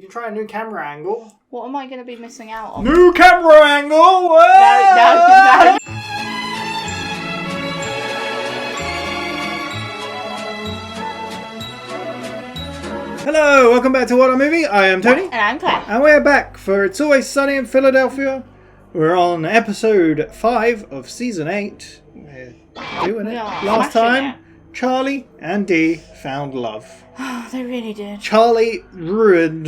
can try a new camera angle. What am I going to be missing out on? New camera angle! No. Hello, welcome back to WhatAreMovie. I am Tony. And I'm Claire. And we're back for It's Always Sunny in Philadelphia. We're on episode 5 of season 8. We're doing it. Last time, Charlie and Dee found love. Oh, they really did. Charlie ruined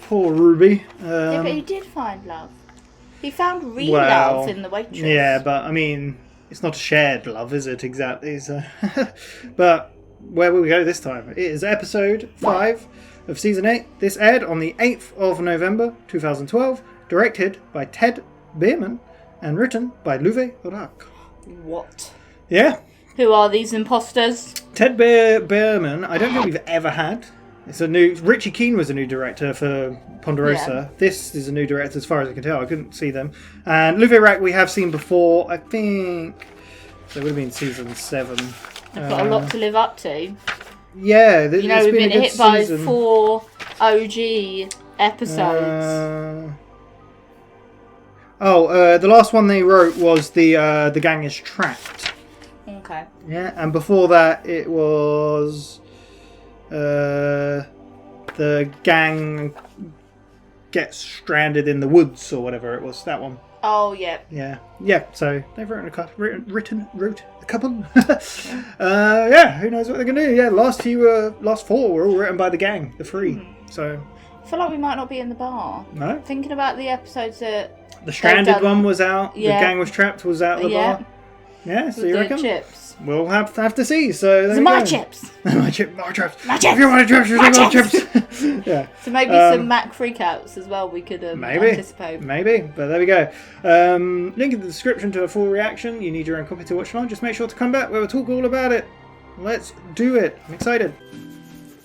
poor Ruby. Yeah, but he did find love. He found real love in the waitress. Yeah, but I mean, it's not a shared love, is it exactly? So but where will we go this time? It is episode 5 of season 8. This aired on the 8th of November 2012, directed by Ted Biermann and written by Luvh. What? Yeah. Who are these imposters? Ted Biermann, I don't think we've ever had. It's a new. Richie Keane was a new director for Ponderosa. Yeah. This is a new director, as far as I can tell. I couldn't see them. And Luvh we have seen before. I think so. It would have been season 7. They've got a lot to live up to. Yeah, we've been hit by 4 OG episodes. The last one they wrote was the gang is trapped. Okay. Yeah, and before that it was the gang gets stranded in the woods or whatever it was. That one. Oh yeah. Yeah. So they've wrote a couple. Yeah. Who knows what they're gonna do? Yeah. Last 4 were all written by the gang, the 3. So. I feel like we might not be in the bar. No. Thinking about the episodes that. The stranded one was out. Yeah. The gang was trapped was out of the bar. Yeah. So you reckon? Chips. We'll have to see. So there my chips. my chips. If you want chips, chips. Yeah. So maybe some Mac freakouts as well. We could anticipate. Maybe. But there we go. Link in the description to a full reaction. You need your own copy to watch along. Just make sure to come back where we'll talk all about it. Let's do it. I'm excited.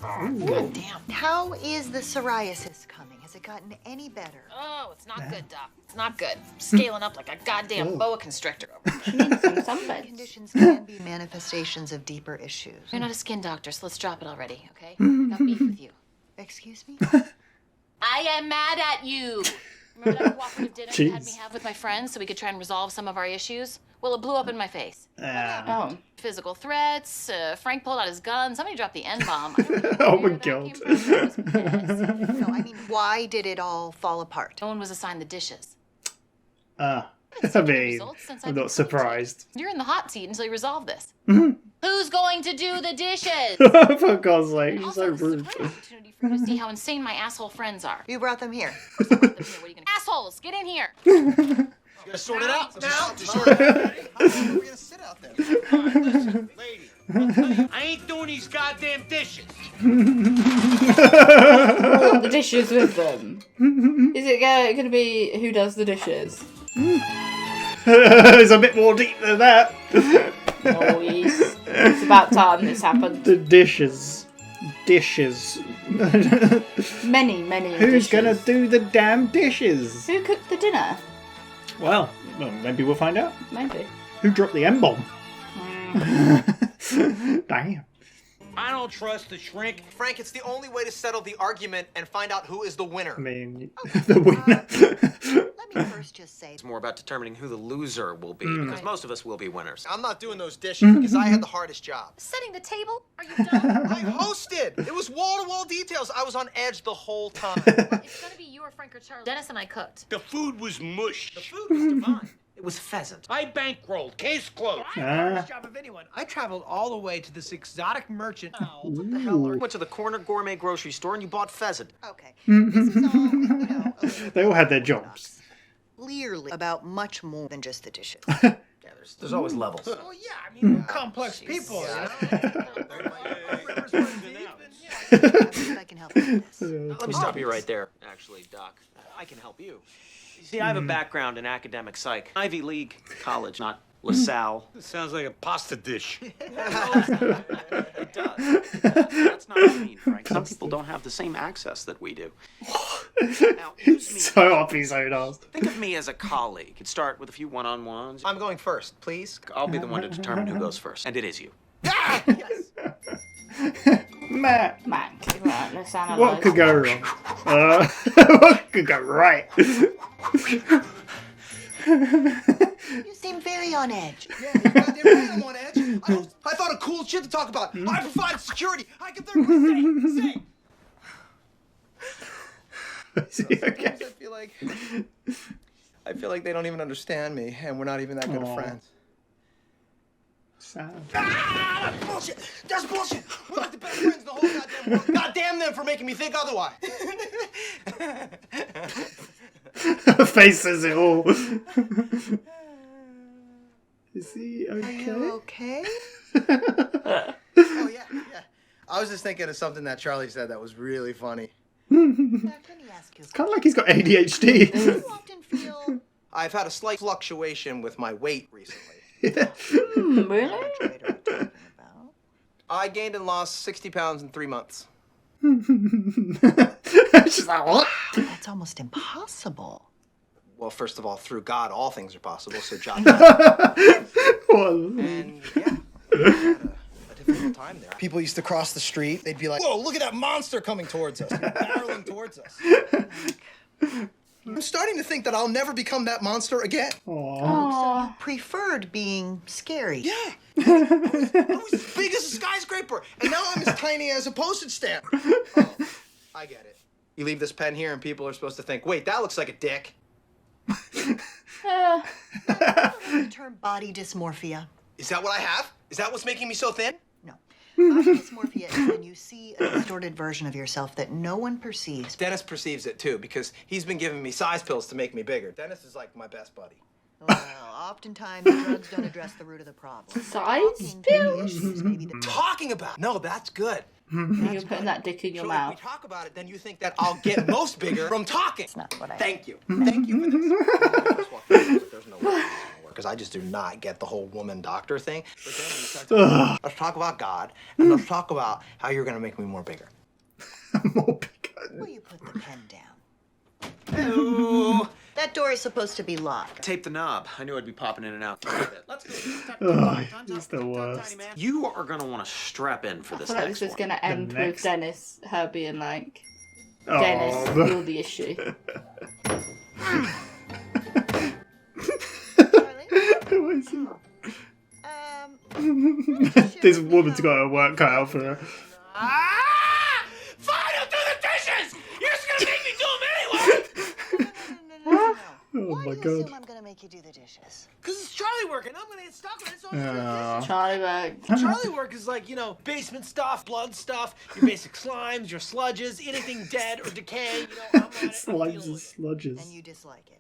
God damn. How is the psoriasis coming? Has it gotten any better? Oh, it's not good, Doc. It's not good. Scaling up like a goddamn boa constrictor. She needs some sunbeds. Conditions can be manifestations of deeper issues. You're not a skin doctor, so let's drop it already, okay? I got beef with you. Excuse me? I am mad at you. Remember that cooperative dinner you had me have with my friends so we could try and resolve some of our issues? Well, it blew up in my face. Oh. Physical threats, Frank pulled out his gun, somebody dropped the N-bomb. Oh my god. No, I mean, why did it all fall apart? No one was assigned the dishes. I mean, I'm not surprised. You're in the hot seat until you resolve this. Mm-hmm. Who's going to do the dishes? For God's sake, you're so rude. This is a great opportunity for you to see how insane my asshole friends are. You brought them here. What are you gonna... Assholes, get in here. You gotta sort it out now. Sort it out. How long are we gonna sit out there? Listen, lady. I ain't doing these goddamn dishes. The dishes with them. Is it going to be who does the dishes? It's a bit more deep than that. Oh yes. It's about time this happened. The dishes. Many Who's dishes. gonna do the damn dishes? Who cooked the dinner? Well, maybe we'll find out. Maybe. Who dropped the M-bomb? Damn. I don't trust the shrink. Frank, it's the only way to settle the argument and find out who is the winner. I mean, the winner. Let me first just say... It's more about determining who the loser will be, because most of us will be winners. I'm not doing those dishes because I had the hardest job. Setting the table? Are you done? I hosted! It was wall-to-wall details. I was on edge the whole time. It's gonna be you or Frank or Charlie. Dennis and I cooked. The food was mush. The food was divine. It was pheasant. I bankrolled. Case closed. Hardest job of anyone. I traveled all the way to this exotic merchant. What the hell? I went to the corner gourmet grocery store and you bought pheasant. Okay, this is all, you know... They all had their jobs. Clearly about much more than just the dishes. Yeah, there's always levels. Oh yeah, I mean, complex people. I believe I can help you with this. Let me stop you right there, actually, Doc. I can help you. You see, I have a background in academic psych. Ivy League college, not LaSalle. This sounds like a pasta dish. It does. That's not what I mean, Frank. Some people don't have the same access that we do. Now, use me. So up his own ass. Think of me as a colleague. Could start with a few one-on-ones. I'm going first, please. I'll be the one to determine who goes first, and it is you. Yes. Matt. Mac. Right, let's analyse. What could go wrong? What could go right? You seem very on edge. Yeah, you goddamn right I'm on edge. I thought of cool shit to talk about. I provide security. I kept everyone safe. Is he okay? I feel like they don't even understand me, and we're not even that good of friends. Sad. Ah, that's bullshit. That's bullshit. We're like the best friends in the whole goddamn world. Goddamn them for making me think otherwise. Her face says it all. Is he okay? Are you okay? Oh, yeah. I was just thinking of something that Charlie said that was really funny. Zach, let me ask you. It's kind of like he's got ADHD. Do you often feel I've had a slight fluctuation with my weight recently. Really? what are you talking about? I gained and lost 60 pounds in 3 months. She's like, what? That's almost impossible. Well, first of all, through God, all things are possible, so John. Well, And yeah, we had a difficult time there. People used to cross the street. They'd be like, "Whoa, look at that monster coming towards us, barreling towards us." I'm starting to think that I'll never become that monster again. Aw. Preferred being scary. Yeah, I was as big as a skyscraper, and now I'm as tiny as a postage stamp. Oh, I get it. You leave this pen here, and people are supposed to think, "Wait, that looks like a dick." The term body dysmorphia. Is that what I have? Is that what's making me so thin? No. Body dysmorphia is when you see a distorted version of yourself that no one perceives. Dennis perceives it too, because he's been giving me size pills to make me bigger. Dennis is like my best buddy. Well, oftentimes drugs don't address the root of the problem. Size Talking to the pills? issues may be the Talking about? No, that's good. You're putting that dick in your So if we mouth. talk about it, then you think that I'll get most bigger from talking. That's not what I Thank you. Thank you for this. There's no way this is gonna work, because I just do not get the whole woman doctor thing. But then when you start talking, let's talk about God, and let's talk about how you're gonna make me more bigger. more big. Will you put the pen down? Ooh. That door is supposed to be locked. Tape the knob. I knew I'd be popping in and out. Let's go. Oh, he's the worst. You are gonna want to strap in for I this feel like next this is one. going to end next- with Dennis, her being like, Oh, Dennis, but- you're the issue. Charlie? Who is he? Shiver This me woman's out. got her work cut out for her. Ah! Fine, I'll do the dishes! You're just gonna make me do them anyway! No. Oh Why my do you God. assume I'm gonna make you do the dishes? Because it's Charlie work, and I'm gonna get stuck with it, so I'm gonna do this. Charlie Berg. Charlie work is like, you know, basement stuff, blood stuff, your basic slimes, your sludges, anything dead or decay, you know, I'm on it, I'm Slimes dealing and with it. sludges. And you dislike it.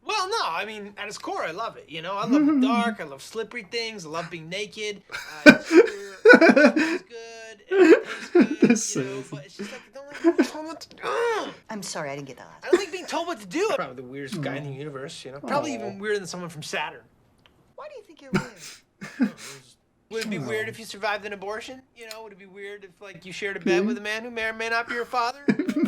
Well, no, I mean, at its core, I love it, you know? I love the dark, I love slippery things, I love being naked, it's good, it tastes good, This you know, is- but it's just like, I don't like being told what to do. I'm sorry, I didn't get that last. I don't like being told what to do. Probably the weirdest guy in the universe, you know? Probably even weirder than someone from Saturn. Why do you think you're weird? Would it be weird if you survived an abortion? You know, would it be weird if, like, you shared a bed with a man who may or may not be your father?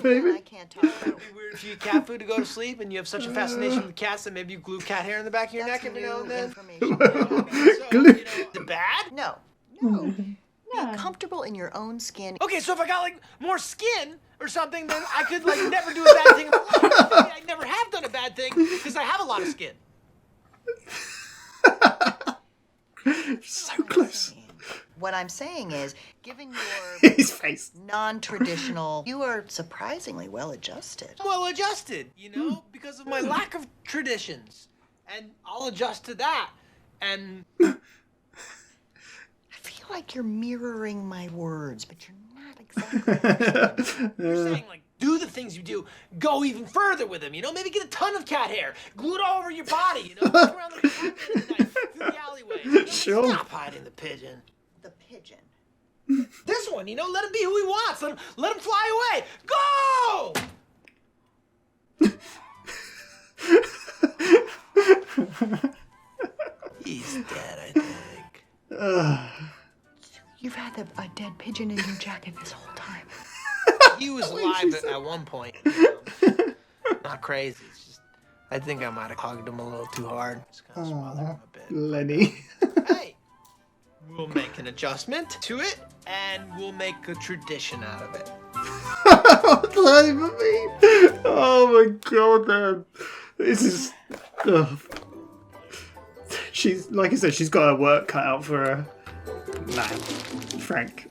Maybe. I can't talk about Would it be weird if you eat cat food to go to sleep and you have such a fascination with cats that maybe you glue cat hair in the back of your neck every now and then? information. So, you know, is it bad? No. No. Be comfortable in your own skin. Okay, so if I got, like, more skin or something, then I could, like, never do a bad thing in my life. Maybe I never have done a bad thing because I have a lot of skin. So close. What I'm saying is, given your His face. non-traditional, you are surprisingly well adjusted. Well adjusted, you know, because of my lack of traditions. And I'll adjust to that. And I feel like you're mirroring my words, but you're not exactly. you're saying, like, do the things you do, go even further with them, you know? Maybe get a ton of cat hair, glue it all over your body, you know? Walk around the apartment at night, through the alleyway. You know? Sure. Stop hiding the pigeon. The pigeon. This one, you know, let him be who he wants. Let him fly away. Go! He's dead, I think. You've had a dead pigeon in your jacket this whole time. He was alive at one point. You know. Not crazy. It's just, I think I might have hugged him a little too hard. Just kind of smothered him a bit. Lenny. Hey, we'll make an adjustment to it, and we'll make a tradition out of it. What does that even mean? Oh my god, man. This is... ugh. She's, like I said, she's got her work cut out for her. Nah, Frank.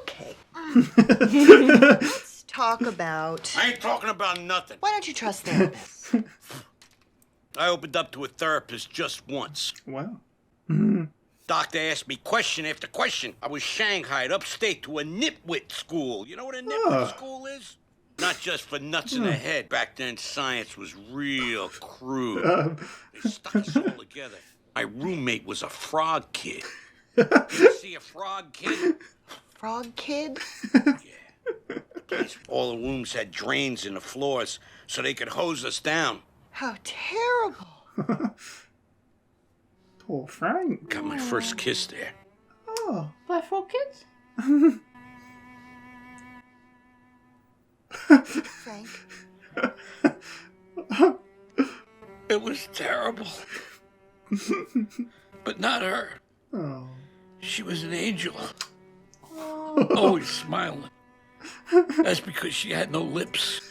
Okay. Let's talk about... I ain't talking about nothing. Why don't you trust therapists? I opened up to a therapist just once. Wow. Doctor asked me question after question. I was shanghaied upstate to a nitwit school. You know what a nitwit school is? Not just for nuts in the head. Back then, science was real crude. They stuck us all together. My roommate was a frog kid. You see a frog kid? Frog kid? Yeah. All the rooms had drains in the floors so they could hose us down. How terrible. Poor Frank. Got my first kiss there. Oh. By 4 kids? Frank. It was terrible. But not her. Oh. She was an angel. Always smiling. That's because she had no lips.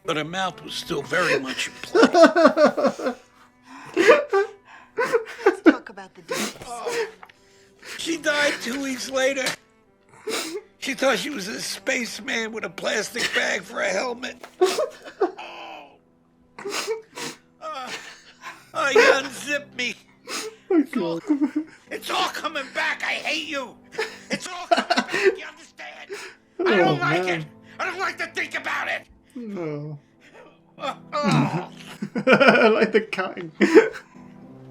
But her mouth was still very much in play. Let's talk about the details. She died 2 weeks later. She thought she was a spaceman with a plastic bag for a helmet. Oh, you unzipped me. It's all coming back. I hate you. It's all coming back. You understand? I don't like it. I don't like to think about it. No. Oh. I like the cutting.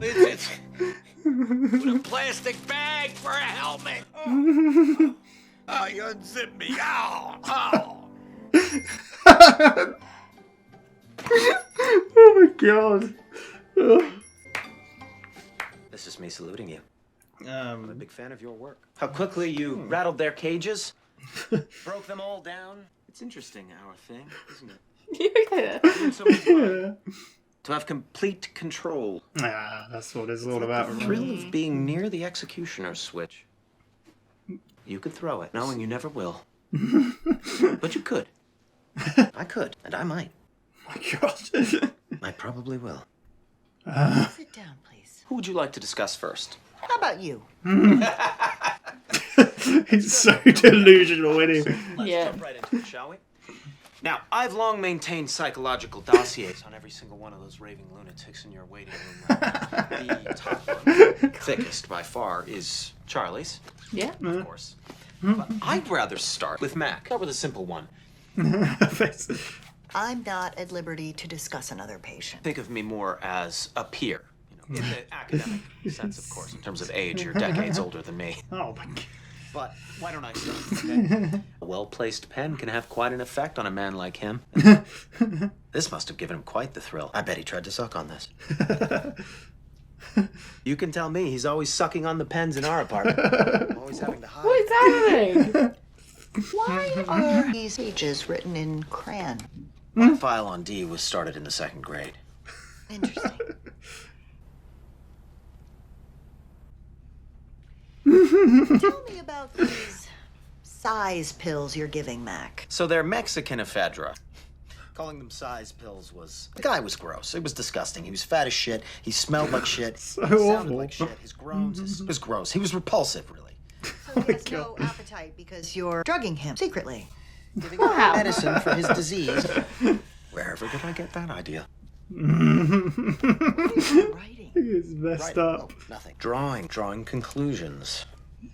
It's with a plastic bag for a helmet. Oh, you unzipped me. Oh. Oh my god. This is me saluting you. I'm a big fan of your work. How quickly you rattled their cages, broke them all down. It's interesting, our thing, isn't it? Doing so much well. To have complete control. Ah, that's what it's all about. The thrill of being near the executioner's switch. You could throw it, knowing you never will. But you could. I could, and I might. Oh my god. I probably will. Sit down, please. Who would you like to discuss first? How about you? He's so delusional, isn't he? Let's jump right into it, shall we? Now, I've long maintained psychological dossiers on every single one of those raving lunatics in your waiting room. The top one, thickest by far, is Charlie's. Yeah. Of course. But I'd rather start with Mac. Start with a simple one. I'm not at liberty to discuss another patient. Think of me more as a peer. You know, in the academic sense, of course. In terms of age, you're decades older than me. Oh my god. But why don't I start, okay? A well-placed pen can have quite an effect on a man like him. This must have given him quite the thrill. I bet he tried to suck on this. You can tell me he's always sucking on the pens in our apartment. Always having to hide. What is happening? Why are these pages written in crayon? My file on D was started in the 2nd grade. Interesting. Tell me about these size pills you're giving Mac. So they're Mexican ephedra. Calling them size pills was... The guy was gross. It was disgusting. He was fat as shit. He smelled like shit. So he sounded awful. like shit. His groans... It was gross. He was repulsive, really. So he has no appetite because you're drugging him secretly. Giving him medicine for his disease. Wherever did I get that idea? Writing. He's messed Right. up. Oh, nothing. Drawing conclusions.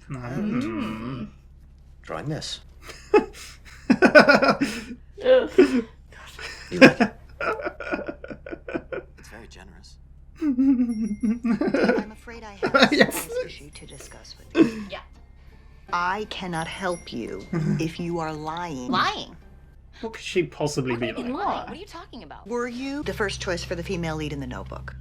Drawing this. You like it? It's very generous. I'm afraid I have a serious issue to discuss with you. Yeah. I cannot help you if you are lying. Lying? What could she possibly be like? Lying? What are you talking about? Were you the first choice for the female lead in The Notebook?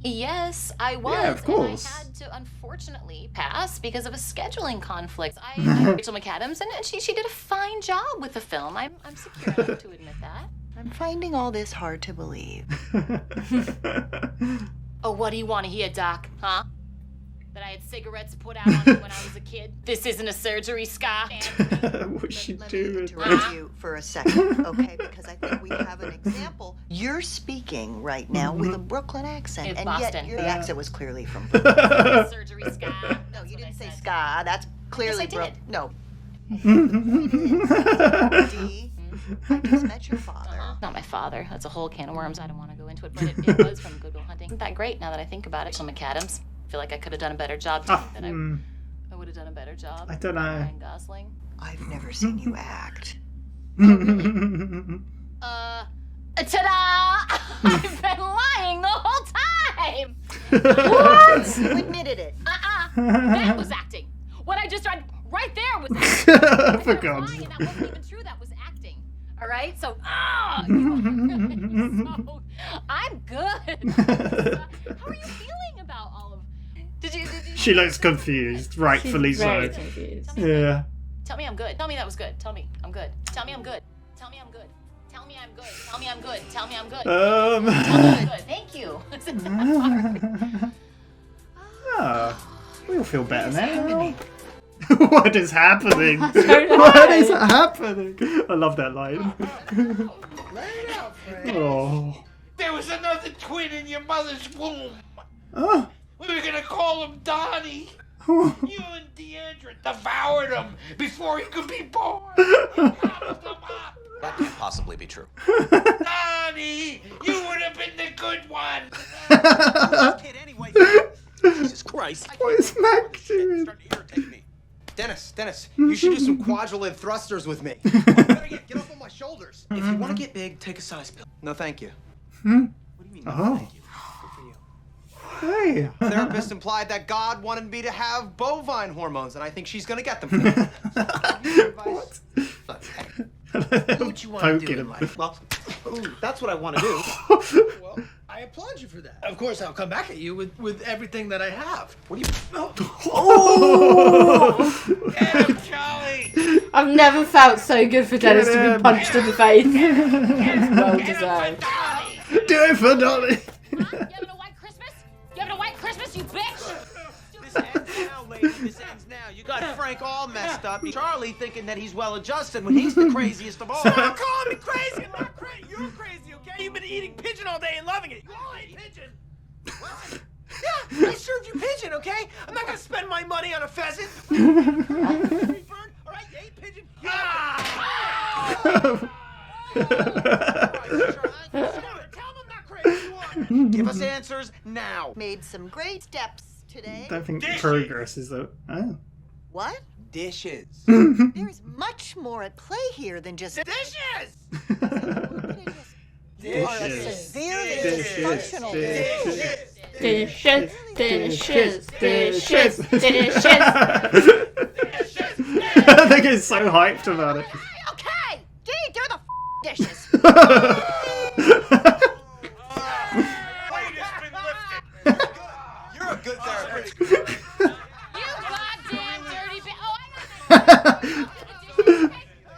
Yes, I was. Yeah, of course. And I had to unfortunately pass because of a scheduling conflict. I'm Rachel McAdams, and she did a fine job with the film. I'm secure enough to admit that. I'm finding all this hard to believe. Oh, what do you want to hear, Doc? Huh? That I had cigarettes put out on me when I was a kid? This isn't a surgery, Scott. What's she Let me doing? interrupt you for a second, okay? Because I think we have an example. You're speaking right now with a Brooklyn accent, It's and Boston. yet the accent was clearly from Brooklyn. Surgery, Scott. No, you didn't say ska. That's clearly Yes, I did. No. D, I just met your father. Not my father. That's a whole can of worms. I don't want to go into it, but it was from Good Will Hunting. Isn't that great now that I think about it? So McAdams. I feel like I could have done a better job. I would have done a better job. I don't know. Ryan Gosling. I've never seen you act. Ta-da! I've been lying the whole time. What? You admitted it. That was acting. What I just read right there was acting. For God's lying, and that wasn't even true. That was acting. All right. So, I'm good. How are you feeling about all of? Did you She looks confused, rightfully so. Very confused. Yeah. Tell me I'm good. Tell me that was good. Tell me I'm good. Tell me I'm good. Tell me I'm good. Tell me I'm good. Tell me I'm good. Tell me I'm good. Tell me I'm good. Thank you. We all feel better now. What is happening? don't know. What is happening? I love that line. Let it out, Frank. Oh. There was another twin in your mother's womb. Oh. We were gonna call him Donnie. You and Deandra devoured him before he could be born. You gobbled him up. That can't possibly be true. Donnie, you would have been the good one. Kid, anyway. Jesus Christ. What is Mac doing? Starting to irritate me. Dennis, you should do some quadrillid thrusters with me. Get off on my shoulders. If you want to get big, take a size pill. No, thank you. What do you mean? Oh. Thank you. Good for you. Hey. Therapist implied that God wanted me to have bovine hormones, and I think she's gonna get them. What? Look, hey, do what you want to Poking do in him. life. Well, that's what I want to do. Well, I applaud you for that. Of course, I'll come back at you with everything that I have. What do you? Get him, Charlie. I've never felt so good for Dennis to him. be punched in the face. It's well deserved. Donnie. Do it for Dolly. You having a white Christmas? You having a white Christmas, you bitch? This ends now, lady. This ends now. You got Frank all messed up. Charlie thinking that he's well adjusted when he's the craziest of all. Stop calling me crazy. I'm not crazy. You're crazy, okay? You've been eating pigeon all day and loving it. You all ate pigeon. What? Yeah, I served you pigeon, okay? I'm not gonna spend my money on a pheasant. Bird, all right? You ate pigeon. Tell him I'm not crazy. You are. Give us answers now. Made some great steps today. I don't think progress is though. Oh. What? Dishes. There is much more at play here than just Dishes. You are a severely dysfunctional Dishes, dishes, dishes, dishes. I think he's so hyped about it. Okay, Dee, do the dishes. Weight has been lifted. You're a good therapist. You goddamn dirty bitch. Oh, I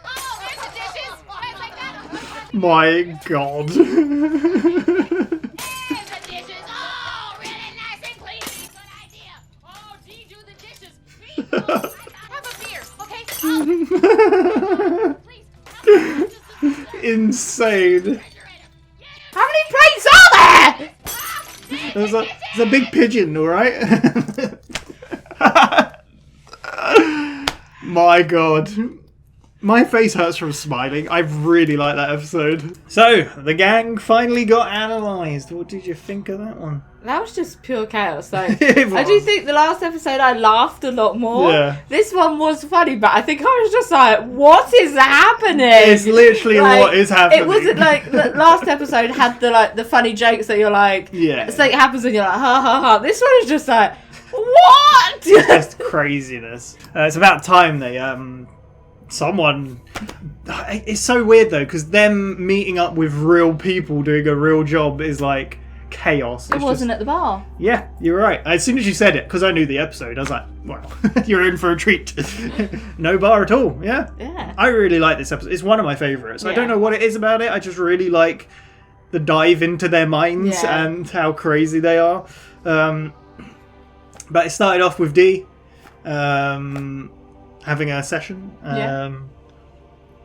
Oh, there's the dishes. Right like that. My God. There's the dishes. Oh, really nice and clean. Good idea. Oh, Dee, do the dishes. Dee, oh, have a beer, okay? Please. Insane. How many plates are there? There's a big pigeon, alright? My God. My face hurts from smiling. I really like that episode. So, the gang finally got analysed. What did you think of that one? That was just pure chaos. Like, It I do was. think the last episode I laughed a lot more. Yeah. This one was funny, but I think I was just like, what is happening? It's literally Like, what is happening. It wasn't like the last episode had the funny jokes that you're like, Yeah. something happens and you're like, ha ha ha. This one is just like, what? Just craziness. It's about time they someone. It's so weird though, because them meeting up with real people doing a real job is like chaos. It It's wasn't just- at the bar. Yeah, you're right. As soon as you said it, because I knew the episode, I was like, "Wow, you're in for a treat." No bar at all. Yeah. Yeah. I really like this episode. It's one of my favourites. I don't know what it is about it. I just really like the dive into their minds and how crazy they are. But it started off with Dee having a session.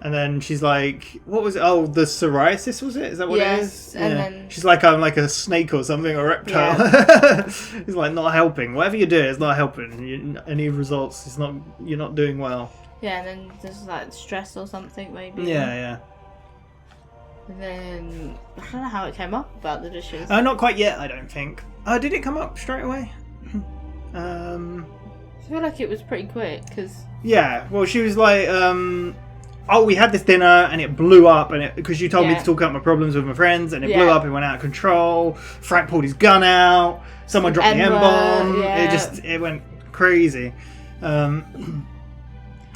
And then she's like, what was it? Oh, the psoriasis, was it? Is that what it is? And then she's like, I'm like a snake or something, or a reptile. It's like, not helping. Whatever you do, it's not helping. Any results, you're not doing well. Yeah, and then there's like stress or something, maybe. Yeah. And then, I don't know how it came up about the dishes. Not quite yet, I don't think. Did it come up straight away? I feel like it was pretty quick, because... Yeah, well, she was like, we had this dinner and it blew up, and because you told me to talk about my problems with my friends, and it blew up, it went out of control. Frank pulled his gun out. Someone dropped the M-bomb. It went crazy.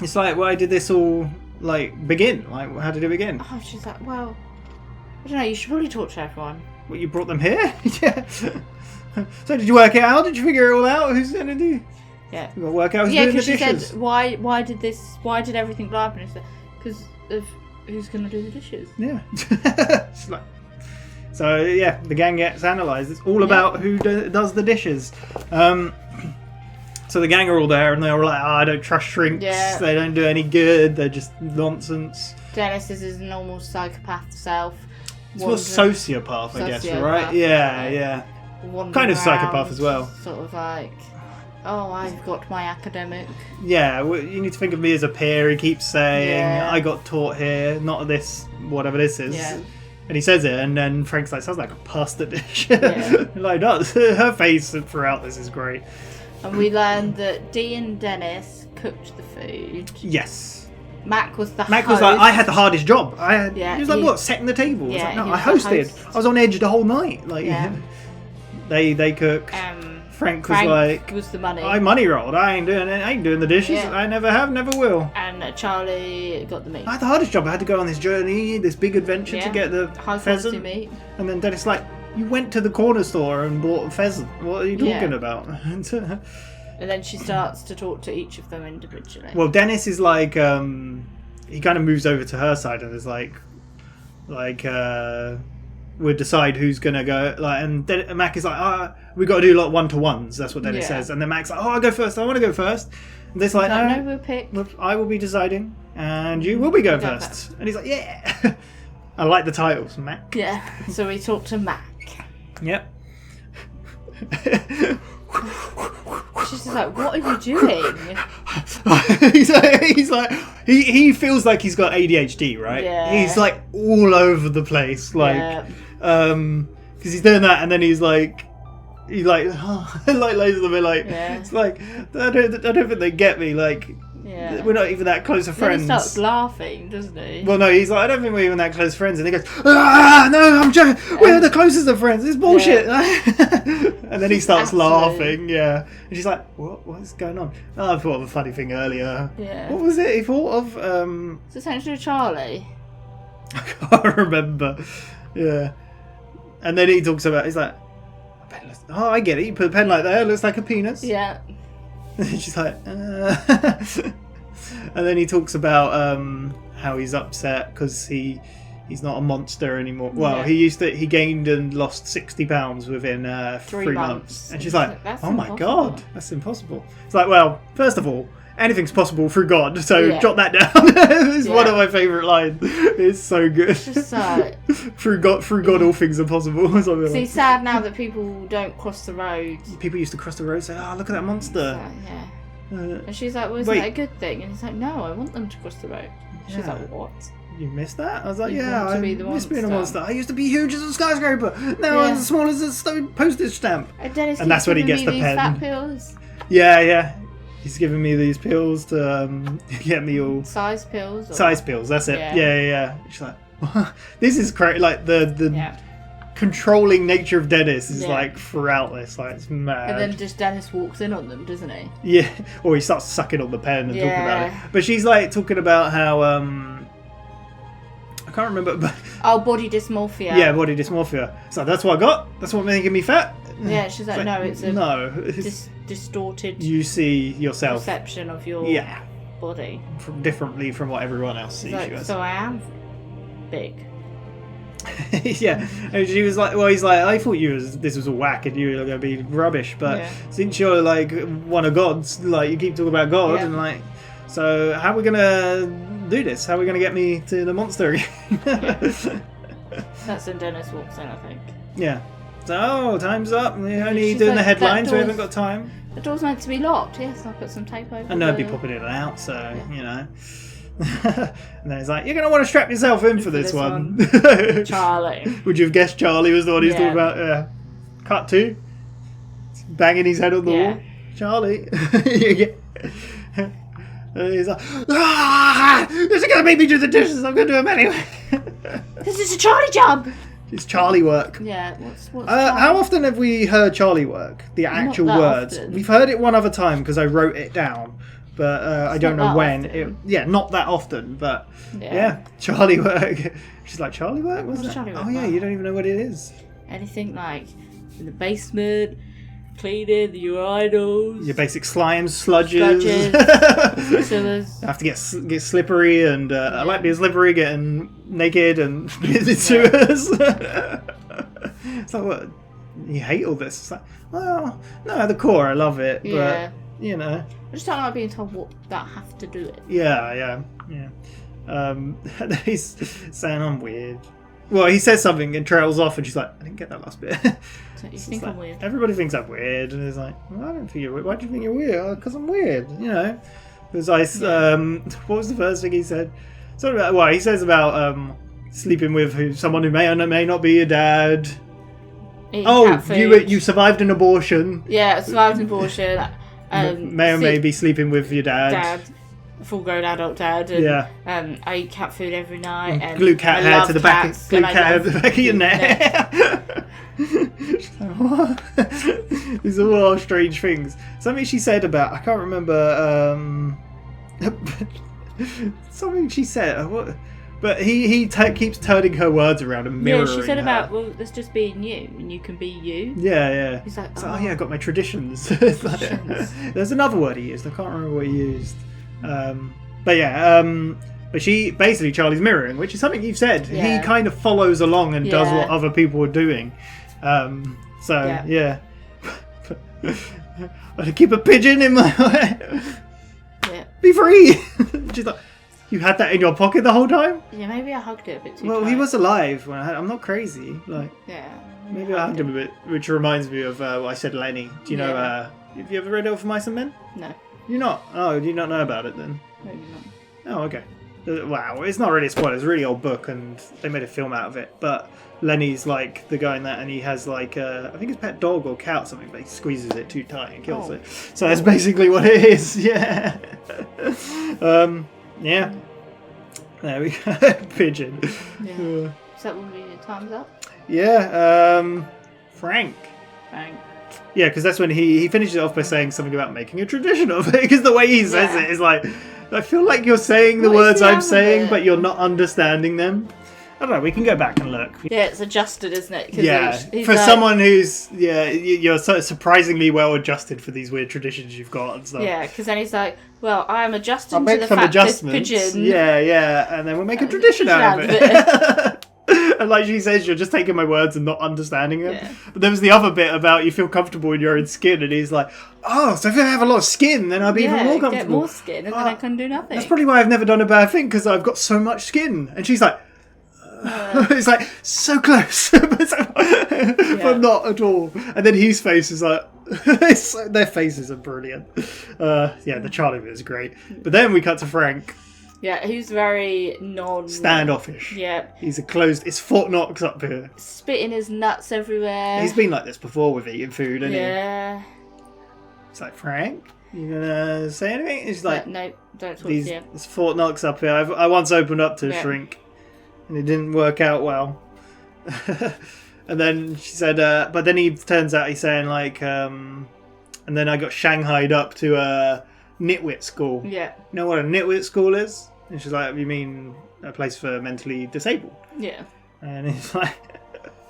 It's like, why did this all begin? Like, how did it begin? Oh, she's like, well, I don't know. You should probably talk to everyone. What, you brought them here? Yeah. So did you work it out? Did you figure it all out? Who's gonna do? Yeah. You got to work out who's doing the dishes. Yeah, because she said, why did everything blow up? And it's like, because of who's going to do the dishes. Yeah. So, yeah, the gang gets analysed. It's all about who does the dishes. So the gang are all there, and they're all like, I don't trust shrinks. Yeah. They don't do any good. They're just nonsense. Dennis is his normal psychopath self. It's more sociopath, I guess, right? Yeah. Kind of psychopath as well. Sort of like... Oh, I've got my academic. Yeah, well, you need to think of me as a peer. He keeps saying, I got taught here, not this, whatever this is. Yeah. And he says it, and then Frank's like, sounds like a pasta dish. Yeah. Like, does. Her face throughout this is great. And we learned that Dee and Dennis cooked the food. Yes. Mac was the host. Mac was like, I had the hardest job. He was like, what, setting the table? Yeah, I was like, no, I hosted. I was on edge the whole night. Like, they cook. Frank was the money. I money rolled. I ain't doing the dishes. Yeah. I never have, never will. And Charlie got the meat. I had the hardest job. I had to go on this journey, this big adventure to get the pheasant meat. And then Dennis like, you went to the corner store and bought a pheasant. What are you talking about? And then she starts to talk to each of them individually. Well, Dennis is like, he kind of moves over to her side and is like, we'll decide who's gonna go. And Mac is like, we got to do one-to-ones. That's what Dennis says. And then Mac's like, I'll go first. I want to go first. And this like, no, we'll pick. I will be deciding, and you will be going first. And he's like, yeah. I like the titles, Mac. Yeah. So we talk to Mac. Yep. She's just like, what are you doing? he's like he feels like he's got ADHD, right? Yeah. He's like all over the place, because he's doing that, and then he lays on me like, it's like I don't think they get me, like. Yeah. We're not even that close of friends. Then he starts laughing, doesn't he? Well, no, he's like, I don't think we're even that close friends. And he goes, no, I'm joking. We're the closest of friends. It's bullshit. And then he starts laughing. Yeah. And she's like, what's going on? Oh, I thought of a funny thing earlier. Yeah. What was it he thought of? It's essentially Charlie. I can't remember. Yeah. And then he talks about, he's like, I get it. You put a pen like that, it looks like a penis. Yeah. And she's like, And then he talks about how he's upset because he's not a monster anymore. Well, he gained and lost 60 pounds within 3 months. And she's like, oh my God, that's impossible. It's like, well, first of all, anything's possible through God, so jot that down. It's one of my favourite lines. It's so good. It's just like... through God, all things are possible. See, it's sad now that people don't cross the road. People used to cross the road and say, oh, look at that monster. And she's like, well, isn't that a good thing? And he's like, no, I want them to cross the road. She's like, what? You missed that? I was like, I miss being a monster. I used to be huge as a skyscraper. Now I'm as small as a stone postage stamp. And that's when he gets the pen. Fat pills. Yeah. He's giving me these pills to get me all... Size pills? Size pills, that's it. Yeah. She's like, this is crazy. Like, the controlling nature of Dennis is, like, throughout this. Like, it's mad. And then just Dennis walks in on them, doesn't he? Yeah. Or he starts sucking on the pen and talking about it. But she's, like, talking about how, I can't remember. But body dysmorphia. Yeah, body dysmorphia. So that's what I got. That's what making me fat. Yeah, she's like, no, it's a it's distorted. You see yourself. Perception of your. Yeah. body. differently from what everyone else sees He's like, you as. so I am big. Yeah, and she was like, well, he's like, I thought this was a whack and you were going to be rubbish, but since you're like one of God's, like you keep talking about God and like, so how are we going to do this? How are we going to get me to the monster again? That's when Dennis walks in, I think. Yeah. So, time's up. We're only She's doing like, the headlines. We "That haven't got time. The door's meant to be locked. Yes, I'll put some tape over. And they'll be popping in and out, so, you know. And then he's like, you're going to want to strap yourself in for this one. Charlie. Would you have guessed Charlie was the one he's talking about? Yeah. Cut to. Banging his head on the wall. Charlie. And he's like, this is going to make me do the dishes. I'm going to do them anyway. This is a Charlie job. It's Charlie work. Yeah, what's how often have we heard Charlie work? The actual words. Often. We've heard it one other time because I wrote it down, but I don't know when. Not that often, but yeah, Charlie work. She's like, Charlie work? What's that? Charlie work? Oh yeah, you don't even know what it is. Anything like in the basement, cleaning the urinals. Your basic slimes, sludges. Sewers. I have to get slippery, and I like being slippery, getting naked, and being in sewers. It's like, what? You hate all this? It's like, well, no, at the core, I love it, but you know. I just don't like being told what that I have to do it. Yeah. He's saying I'm weird. Well, he says something and trails off, and she's like, I didn't get that last bit. So you think I'm weird? Everybody thinks I'm weird, and he's like, well, I don't think you're weird. Why do you think you're weird? Because I'm weird, you know. Because what was the first thing he said? Something about, well, he says about sleeping with someone who may or may not be your dad. You survived an abortion. Yeah, survived an abortion. May or may be sleeping with your dad. Full-grown adult dad. And I eat cat food every night. And glue cat hair to the back. Glue cat hair to the back of your neck. What? These are all strange things. Something she said about, I can't remember. Something she said. But he keeps turning her words around and mirroring. Yeah, she said her. about, well, that's just being you, and you can be you. Yeah. He's like, oh yeah, I got my traditions. There's another word he used. I can't remember what he used. But she basically Charlie's mirroring, which is something you've said. Yeah. He kind of follows along and does what other people are doing. Yeah. I keep a pigeon in my way. Yeah. Be free. She's like, you had that in your pocket the whole time? Yeah, maybe I hugged it a bit too Well, tight. he was alive when I'm not crazy. Like, yeah. Maybe I hugged him a bit, which reminds me of what I said, Lenny. Do you know? Have you ever read Elf Mice and Men? No. You not? Oh, do you not know about it then? Maybe not. Oh, okay. Wow, it's not really a spoiler. It's a really old book, and they made a film out of it. But Lenny's like the guy in that, and he has like I think it's pet dog or cat or something, but he squeezes it too tight and kills it. So that's basically what it is. Yeah. Yeah. There we go. Pigeon. Yeah. Is that when we time's up? Yeah. Frank. Frank. Yeah, because that's when he finishes it off by saying something about making a tradition of it. Because the way he says it is like, I feel like you're saying the words I'm saying, but you're not understanding them. I don't know. We can go back and look. Yeah, it's adjusted, isn't it? Yeah, for someone who's you're so surprisingly well adjusted for these weird traditions you've got and stuff. Yeah, because then he's like, well, I'm adjusting I'll make to the some fact adjustments. this pigeon. Yeah, and then we'll make a tradition out of it. And like she says, you're just taking my words and not understanding them. Yeah. But there was the other bit about you feel comfortable in your own skin, and he's like, oh, so if I have a lot of skin, then I'll be even more comfortable. Get more skin, and then I can do nothing. That's probably why I've never done a bad thing, because I've got so much skin. And she's like, it's like, so close, but not at all. And then his face is like, their faces are brilliant. The Charlie bit is great. But then we cut to Frank. Yeah, he's very standoffish. Yeah. He's his Fort Knox up here. Spitting his nuts everywhere. He's been like this before with eating food, hasn't he? Yeah. It's like, Frank, you gonna say anything? He's like, no, don't talk to you. It's Fort Knox up here. I once opened up to a shrink, and it didn't work out well. And then she said, but then he turns out he's saying like, and then I got shanghaied up to a nitwit school. Yeah. You know what a nitwit school is? And she's like, you mean a place for mentally disabled? Yeah. And he's like,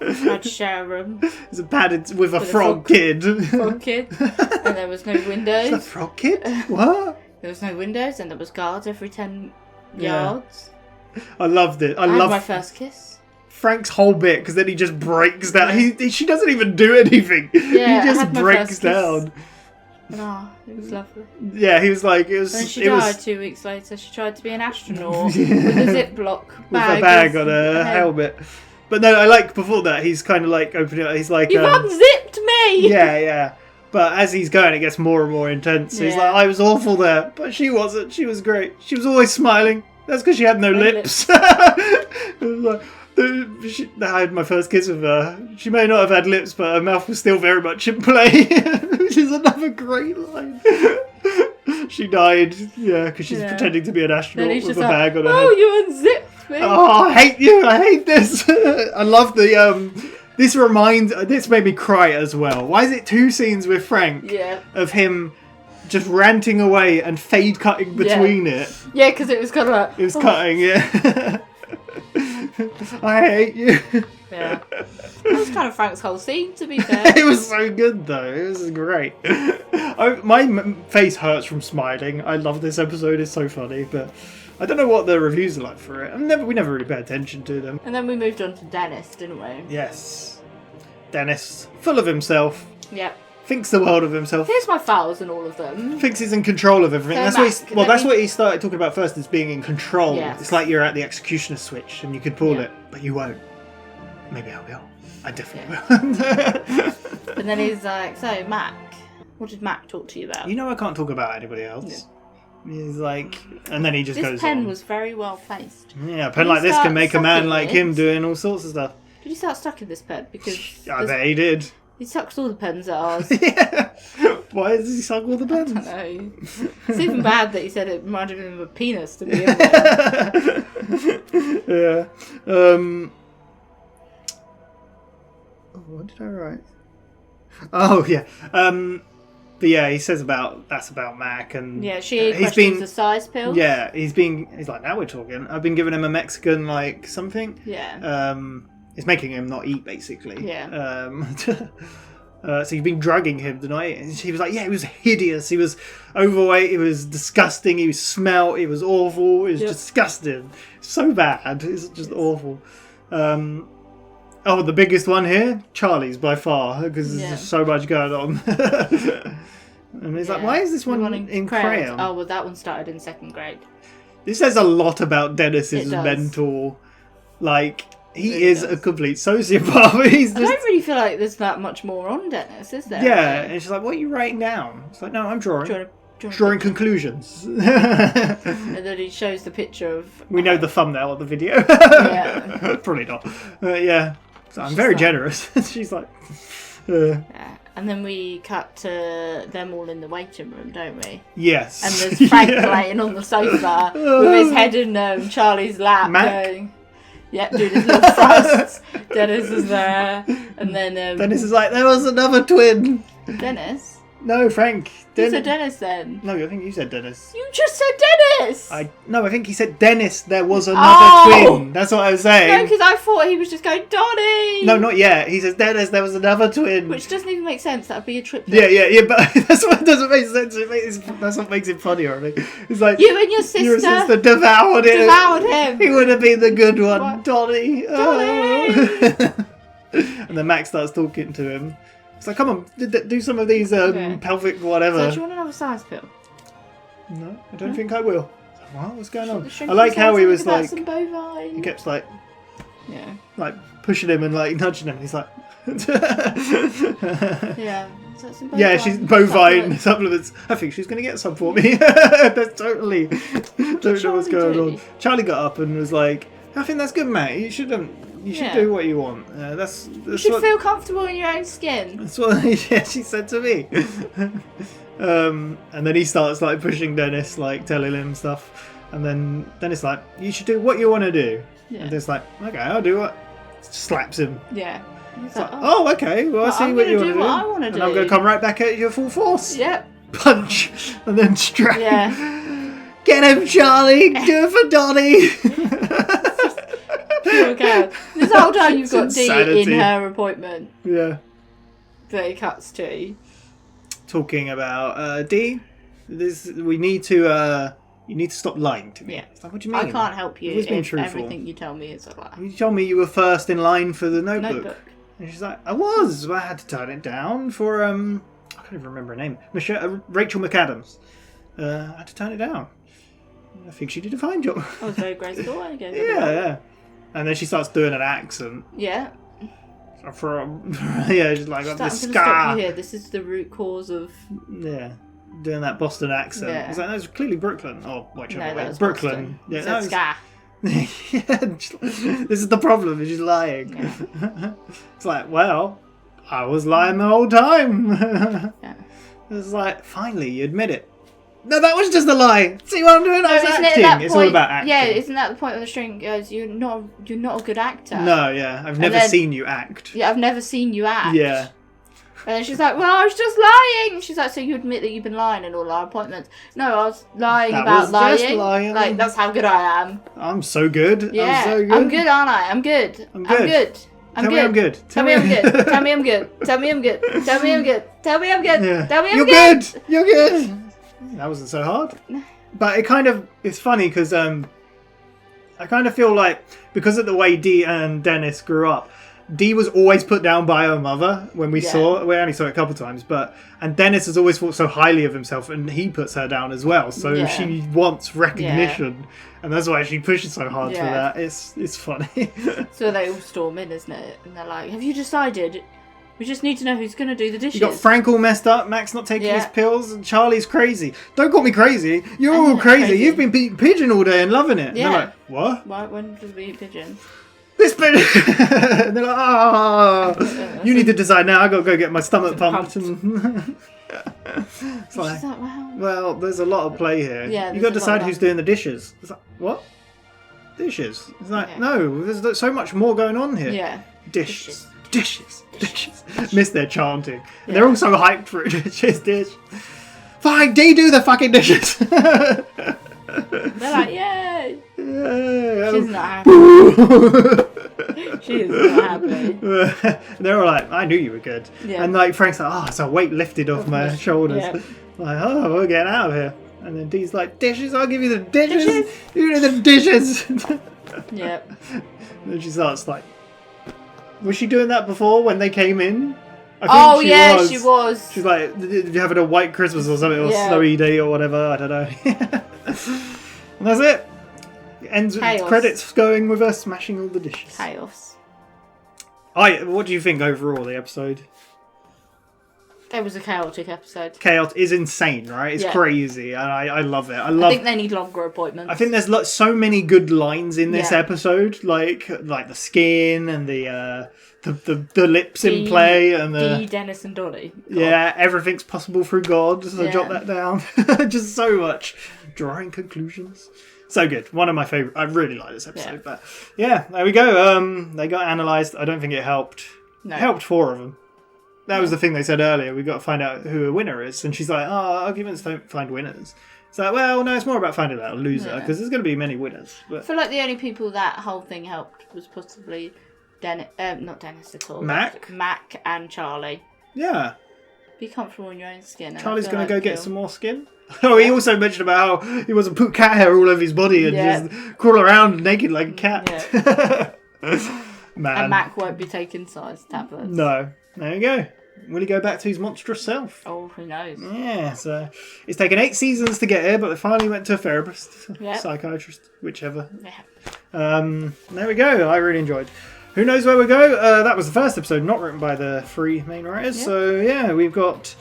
I'd share a room. It's a padded with a frog kid. Frog kid. And there was no windows. Is that frog kid? What? There was no windows and there was guards every 10 Yeah. yards. I loved it. I had love my first kiss. Frank's whole bit because then he just breaks down. She doesn't even do anything. Yeah, he I just had my breaks first kiss. down. Oh, it was lovely. Yeah, he was like, it was. And she it died was 2 weeks later. She tried to be an astronaut with a Ziploc with bag. a bag as on a head. helmet. But no, I like before that. He's kind of like opening it. He's like, You've unzipped me! yeah. But as he's going, it gets more and more intense. He's Yeah. like, I was awful there, but she wasn't. She was great. She was always smiling. That's because she had no lips. It was like, I had my first kiss with her. She may not have had lips, but her mouth was still very much in play, which is another great line. She died, because she's pretending to be an astronaut Then he's with just a bag on her oh, head. you unzipped me! Oh, I hate you! I hate this! I love the this made me cry as well. Why is it 2 scenes with Frank of him just ranting away and fade cutting between it? Yeah, because it was kind of like... It was cutting, yeah. I hate you. Yeah. That was kind of Frank's whole scene, to be fair. It was so good though. It was great. My face hurts from smiling. I love this episode. It's so funny, but I don't know what the reviews are like for it. We never really pay attention to them. And then we moved on to Dennis, didn't we? Yes, Dennis, full of himself. Yep. Thinks the world of himself. Here's my files and all of them. Thinks he's in control of everything. So That's what he started talking about first, is being in control. Yes. It's like you're at the executioner switch and you could pull it, but you won't. Maybe I will. I definitely will. And then he's like, so Mac, what did Mac talk to you about? You know I can't talk about anybody else. He's like, and then he just this goes pen on. was very well placed. Yeah, a pen like this can make a man like him doing all sorts of stuff. Did he start stuck in this pen? Because I bet he did. he sucks all the pens at ours. Yeah. Why does he suck all the pens? I don't know. It's even bad that he said it reminded him of a penis to begin with. Yeah. What did I write? Oh yeah. But yeah, he says that's about Mac, and Yeah, she questions the size pill. Yeah, he's like, now we're talking. I've been giving him a Mexican like something. Yeah. It's making him not eat basically. Yeah. So you've been drugging him tonight. And she was like, yeah, he was hideous. He was overweight. He was disgusting. He was smelt. He was awful. It was disgusting. So bad. It's just awful. Oh, the biggest one here? Charlie's by far, because there's just so much going on. And he's like, why is this one in crayon? Oh, well, that one started in 2nd grade. This says a lot about Dennis's It does. mental, like, he is a complete sociopath. He's I just, don't really feel like there's that much more on Dennis, is there? yeah, and she's like, what are you writing down? It's like, no, I'm drawing. Drawing conclusions. And then he shows the picture of... We know the thumbnail of the video. Yeah. Probably not. Yeah. So I'm very generous. She's like... Yeah. And then we cut to them all in the waiting room, don't we? Yes. And there's Frank laying on the sofa with his head in Charlie's lap going... Yep, doing his little thrusts. Dennis is there. And then... Dennis is like, there was another twin. Dennis? No, Frank. You said Dennis then. No, I think you said Dennis. You just said Dennis! No, I think he said Dennis, there was another twin. That's what I was saying. No, because I thought he was just going, Donnie! No, not yet. He says, Dennis, there was another twin. Which doesn't even make sense. That would be a triplet. Yeah, but that's what doesn't make sense. That's what makes it funnier, I think. It's like, you and your sister devoured him. Devoured him. He would have been the good one, What? Donnie. Donnie! Oh. And then Max starts talking to him. It's like, come on, do some of these pelvic whatever. So do you want another size pill? No, I don't think I will. What? What's going on? Shrink I like how he was about like, some bovine. he kept like pushing him and like nudging him. He's like, yeah. So some bovine yeah, she's bovine supplements. I think she's going to get some for me. That's totally don't know what's going on. Charlie got up and was like, I think that's good, mate. You should do what you want. That's you should feel comfortable in your own skin. That's what she said to me. And then he starts like pushing Dennis, like telling him stuff. And then Dennis like, you should do what you want to do. Yeah. And Dennis like, okay, I'll do what. Slaps him. Yeah. It's like, oh, okay. Well, I see what you want to do. What I want to and do. I'm going to come right back at you full force. Yep. Punch and then strike. Yeah. Get him, Charlie. Do it for Donnie. Okay. This whole time you've got insanity. Dee in her appointment. Yeah. That he cuts to. Talking about Dee. we need to. You need to stop lying to me. Yeah. It's like, what do you mean? I can't help you Always been if truthful. everything you tell me is a lie. You told me you were first in line for the Notebook. Notebook. And she's like, I was. But I had to turn it down for I can't even remember her name. Rachel McAdams. I had to turn it down. I think she did a fine job. I was very graceful. I gave it a Yeah. And then she starts doing an accent. Yeah. She's like, got this I'm going to stop scar. you here. This is the root cause of... Yeah. Doing that Boston accent. Yeah. It's like, that was clearly Brooklyn. Oh, whichever No, way. that was Brooklyn. Boston. Yeah, It that said was... scar. Yeah, this is the problem. She's lying. Yeah. It's like, well, I was lying the whole time. Yeah. It's like, finally, you admit it. No, that was just a lie. See what I'm doing? I was isn't it acting. that It's all point- about acting. Yeah, isn't that the point when the string goes, you're not a good actor? No, yeah. I've never then- seen you act. Yeah, I've never seen you act. Yeah. And then she's like, well, I was just lying. And she's like, so you admit that you've been lying in all our appointments? No, I was lying That about was lying. just lying. Like, that's how good I am. I'm so good. Yeah, I'm so good. I'm good, aren't I? I'm good. I'm good. Tell me I'm good. Tell me I'm good. Tell me I'm good. Tell me I'm good. Tell me I'm good. Tell me I'm good. Yeah. Tell me I'm You're good. good. You're good. That wasn't so hard. But it's funny because I kind of feel like because of the way Dee and Dennis grew up, Dee was always put down by her mother when we only saw it a couple of times, and Dennis has always thought so highly of himself and he puts her down as well. So she wants recognition and that's why she pushes so hard for that. It's funny. So they all storm in, isn't it? And they're like, have you decided? We just need to know who's going to do the dishes. You got Frank all messed up, Max not taking his pills, and Charlie's crazy. Don't call me crazy. You're all crazy. You've been eating pigeon all day and loving it. Yeah. And they're like, what? Why, when did we eat pigeon? This pigeon! And they're like, oh, you need to decide now. I got to go get my stomach pumped. And it's like, wow. Well, there's a lot of play here. Yeah, you got to there's a decide lot who's of- doing the dishes. It's like, what? Dishes? It's like, no, there's so much more going on here. Yeah. Dishes. Miss their chanting. And they're all so hyped for it. Dish. Fine, Dee, do the fucking dishes. They're like, yay! Yeah. She's not happy. She is not happy. They're all like, I knew you were good. Yeah. And like Frank's like, oh, it's a weight lifted off my shoulders. Yeah. Like, oh, we're getting out of here. And then Dee's like, dishes, I'll give you the dishes. You do the dishes. Yep. And then she starts like, was she doing that before when they came in? I think she was. She's like, you having a white Christmas or something, or snowy day or whatever, I don't know. And that's it. Ends with credits going with her smashing all the dishes. Chaos. What do you think overall, the episode? It was a chaotic episode. Chaos is insane, right? It's crazy, and I love it. I think they need longer appointments. I think there's so many good lines in this episode, like the skin and the lips in play and the Dee, Dennis, and Dolly. God. Yeah, everything's possible through God. So jot that down. Just so much drawing conclusions. So good. One of my favorite. I really like this episode. But yeah, there we go. They got analysed. I don't think it helped. No. It helped 4 of them. That was the thing they said earlier. We've got to find out who a winner is. And she's like, arguments don't find winners. It's like, well, no, it's more about finding out a loser, because there's going to be many winners. But I feel like the only people that whole thing helped was possibly not Dennis at all. Mac and Charlie. Yeah. Be comfortable in your own skin. Charlie's going to go get some more skin. Oh, he also mentioned about how he wasn't put cat hair all over his body and just crawl around naked like a cat. Yeah. Man. And Mac won't be taking size tablets. No. There you go. Will he go back to his monstrous self? Oh, who knows? Yeah, so it's taken 8 seasons to get here, but they finally went to a therapist, psychiatrist, whichever. Yeah. There we go. I really enjoyed. Who knows where we go? That was the first episode, not written by the 3 main writers. Yeah. So yeah, we've got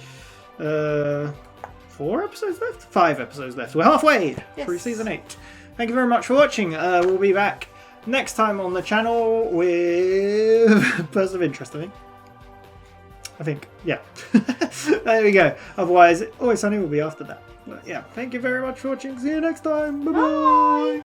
4 episodes left, 5 episodes left. We're halfway through season 8. Thank you very much for watching. We'll be back next time on the channel with Person of Interest, I think, yeah. There we go. Otherwise, Always Sunny will be after that. But yeah, thank you very much for watching. See you next time. Bye-bye.